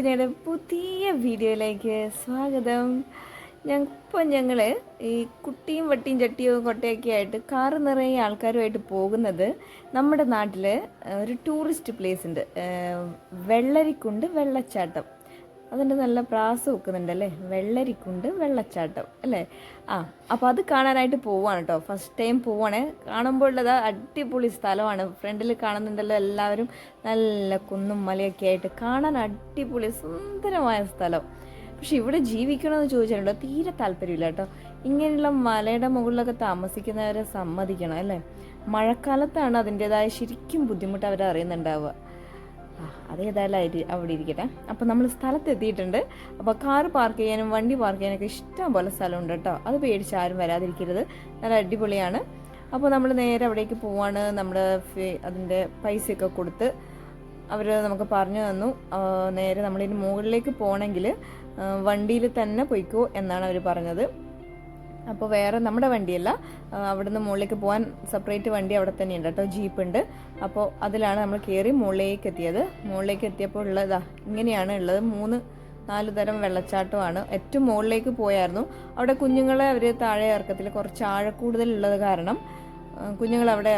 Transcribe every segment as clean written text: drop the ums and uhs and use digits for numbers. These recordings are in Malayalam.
കുഞ്ഞുങ്ങളുടെ പുതിയ വീഡിയോയിലേക്ക് സ്വാഗതം. ഞങ്ങൾ ഈ കുട്ടിയും വട്ടിയും ചട്ടിയും കൊട്ടയൊക്കെ ആയിട്ട് കാറ് നിറയെ ആൾക്കാരുമായിട്ട് പോകുന്നത് നമ്മുടെ നാട്ടിൽ ഒരു ടൂറിസ്റ്റ് പ്ലേസ് ഉണ്ട്, വെള്ളരിക്കുണ്ട് വെള്ളച്ചാട്ടം. അതിൻ്റെ നല്ല പ്രാസം വെക്കുന്നുണ്ടല്ലേ, വെള്ളരിക്കുണ്ട് വെള്ളച്ചാട്ടം അല്ലേ. അപ്പോൾ അത് കാണാനായിട്ട് പോവാണ് കേട്ടോ. ഫസ്റ്റ് ടൈം പോവാണേ. കാണുമ്പോൾ ഉള്ളത് അടിപൊളി സ്ഥലമാണ്. ഫ്രണ്ടിൽ കാണുന്നുണ്ടല്ലോ എല്ലാവരും, നല്ല കുന്നും മലയൊക്കെ ആയിട്ട് കാണാൻ അടിപൊളി സുന്ദരമായ സ്ഥലം. പക്ഷെ ഇവിടെ ജീവിക്കണമെന്ന് ചോദിച്ചിട്ടുണ്ടോ, തീരെ താല്പര്യമില്ല കേട്ടോ. ഇങ്ങനെയുള്ള മലയുടെ മുകളിലൊക്കെ താമസിക്കുന്നവരെ സമ്മതിക്കണം അല്ലേ. മഴക്കാലത്താണ് അതിൻ്റെതായ ശരിക്കും ബുദ്ധിമുട്ട് അവർ അറിയുന്നുണ്ടാവുക. അതേതായാലും അവിടെ ഇരിക്കട്ടെ. അപ്പോൾ നമ്മൾ സ്ഥലത്തെത്തിയിട്ടുണ്ട്. അപ്പോൾ കാറ് പാർക്ക് ചെയ്യാനും വണ്ടി പാർക്ക് ചെയ്യാനൊക്കെ ഇഷ്ടം പോലെ സ്ഥലമുണ്ട് കേട്ടോ. അത് പേടിച്ച് ആരും വരാതിരിക്കരുത്, നല്ല അടിപൊളിയാണ്. അപ്പോൾ നമ്മൾ നേരെ അവിടേക്ക് പോവാണ്. നമ്മൾ അതിൻ്റെ പൈസയൊക്കെ കൊടുത്ത് അവർ നമുക്ക് പറഞ്ഞു തന്നു. നേരെ നമ്മളിനി മുകളിലേക്ക് പോകണമെങ്കിൽ വണ്ടിയിൽ തന്നെ പോയിക്കോ എന്നാണ് അവർ പറഞ്ഞത്. അപ്പോൾ വേറെ നമ്മുടെ വണ്ടിയല്ല, അവിടുന്ന് മുകളിലേക്ക് പോകാൻ സെപ്പറേറ്റ് വണ്ടി അവിടെ തന്നെ ഉണ്ട് കേട്ടോ, ജീപ്പ് ഉണ്ട്. അപ്പോൾ അതിലാണ് നമ്മൾ കയറി മുകളിലേക്ക് എത്തിയത്. മുകളിലേക്ക് എത്തിയപ്പോൾ ഉള്ളതാ ഇങ്ങനെയാണ് ഉള്ളത്. 3-4 തരം വെള്ളച്ചാട്ടമാണ്. ഏറ്റവും മുകളിലേക്ക് പോയായിരുന്നു. അവിടെ കുഞ്ഞുങ്ങളെ അവർ താഴെ ഇറക്കത്തിൽ കുറച്ച് ആഴക്കൂടുതലുള്ളത് കാരണം കുഞ്ഞുങ്ങൾ അവിടെ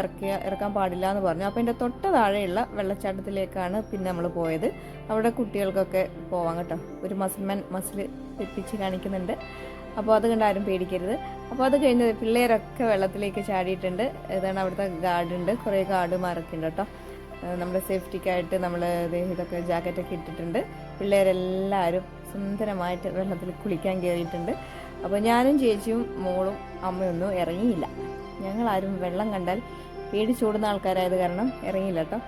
ഇറക്കാൻ പാടില്ല എന്ന് പറഞ്ഞു. അപ്പോൾ എൻ്റെ തൊട്ട് താഴെയുള്ള വെള്ളച്ചാട്ടത്തിലേക്കാണ് പിന്നെ നമ്മൾ പോയത്. അവിടെ കുട്ടികൾക്കൊക്കെ പോവാം കേട്ടോ. ഒരു മസിൽ വെപ്പിച്ച് കാണിക്കുന്നുണ്ട്. അപ്പോൾ അത് കണ്ട് ആരും പേടിക്കരുത്. അപ്പോൾ അത് കഴിഞ്ഞ് പിള്ളേരൊക്കെ വെള്ളത്തിലേക്ക് ചാടിയിട്ടുണ്ട്. ഇതാണ് അവിടുത്തെ ഗാർഡുണ്ട്, കുറേ ഗാർഡുമാരൊക്കെ ഉണ്ട് കേട്ടോ. നമ്മുടെ സേഫ്റ്റിക്കായിട്ട് നമ്മൾ ഇതൊക്കെ ജാക്കറ്റൊക്കെ ഇട്ടിട്ടുണ്ട്. പിള്ളേരെല്ലാവരും സുന്ദരമായിട്ട് വെള്ളത്തിൽ കുളിക്കാൻ കയറിയിട്ടുണ്ട്. അപ്പോൾ ഞാനും ചേച്ചിയും മോളും അമ്മയൊന്നും ഇറങ്ങിയില്ല. ഞങ്ങളാരും വെള്ളം കണ്ടാൽ പേടിച്ചോടുന്ന ആൾക്കാരായത് കാരണം ഇറങ്ങിയില്ല കേട്ടോ.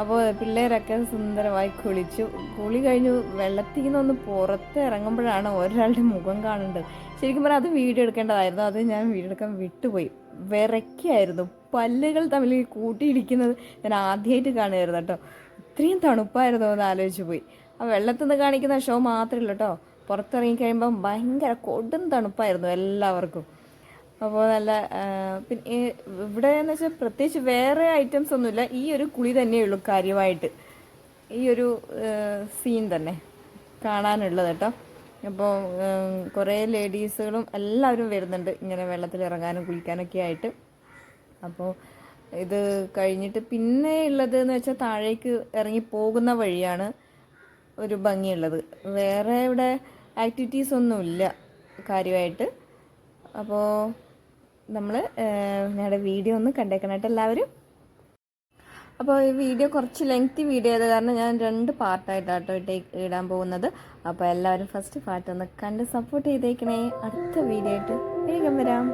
അപ്പോൾ പിള്ളേരൊക്കെ സുന്ദരമായി കുളിച്ചു. കുളി കഴിഞ്ഞു വെള്ളത്തിൽ നിന്നൊന്ന് പുറത്ത് ഇറങ്ങുമ്പോഴാണ് ഒരാളുടെ മുഖം കാണേണ്ടത്. ശരിക്കും പറഞ്ഞാൽ അത് വീഡിയോ എടുക്കേണ്ടതായിരുന്നു. അത് ഞാൻ വീഡിയോ എടുക്കാൻ വിട്ടുപോയി. വിറയ്ക്കായിരുന്നു, പല്ലുകൾ തമ്മിൽ കൂട്ടിയിടിക്കുന്നത് ഞാൻ ആദ്യമായിട്ട് കാണുമായിരുന്നു കേട്ടോ. ഇത്രയും തണുപ്പായിരുന്നു എന്ന് ആലോചിച്ച് പോയി. ആ വെള്ളത്തിൽ നിന്ന് കാണിക്കുന്ന ഷോ മാത്രമല്ല കേട്ടോ, പുറത്തിറങ്ങി കഴിയുമ്പം ഭയങ്കര കൊടും തണുപ്പായിരുന്നു എല്ലാവർക്കും. അപ്പോൾ നല്ല പിന്നെ ഇവിടെ എന്ന് വെച്ചാൽ പ്രത്യേകിച്ച് വേറെ ഐറ്റംസ് ഒന്നുമില്ല. ഈ ഒരു കുളി തന്നെയുള്ളൂ കാര്യമായിട്ട്, ഈ ഒരു സീൻ തന്നെ കാണാനുള്ളത് കേട്ടോ. അപ്പോൾ കുറേ ലേഡീസുകളും എല്ലാവരും വരുന്നുണ്ട് ഇങ്ങനെ വെള്ളത്തിൽ ഇറങ്ങാനും കുളിക്കാനൊക്കെ ആയിട്ട്. അപ്പോൾ ഇത് കഴിഞ്ഞിട്ട് പിന്നെ ഉള്ളത് എന്ന് വെച്ചാൽ താഴേക്ക് ഇറങ്ങി പോകുന്ന വഴിയാണ് ഒരു ഭംഗിയുള്ളത്. വേറെ ഇവിടെ ആക്ടിവിറ്റീസ് ഒന്നുമില്ല കാര്യമായിട്ട്. അപ്പോൾ നമ്മൾ ഞങ്ങളുടെ വീഡിയോ ഒന്ന് കണ്ടേക്കണം കേട്ടോ എല്ലാവരും. അപ്പോൾ ഈ വീഡിയോ കുറച്ച് ലെങ്തി വീഡിയോ ആയത് കാരണം ഞാൻ 2 പാർട്ടായിട്ടാട്ടോ ഇടാൻ പോകുന്നത്. അപ്പോൾ എല്ലാവരും ഫസ്റ്റ് പാർട്ട് ഒന്ന് കണ്ട് സപ്പോർട്ട് ചെയ്തേക്കണേ. അടുത്ത വീഡിയോ ആയിട്ട് വേഗം വരാം.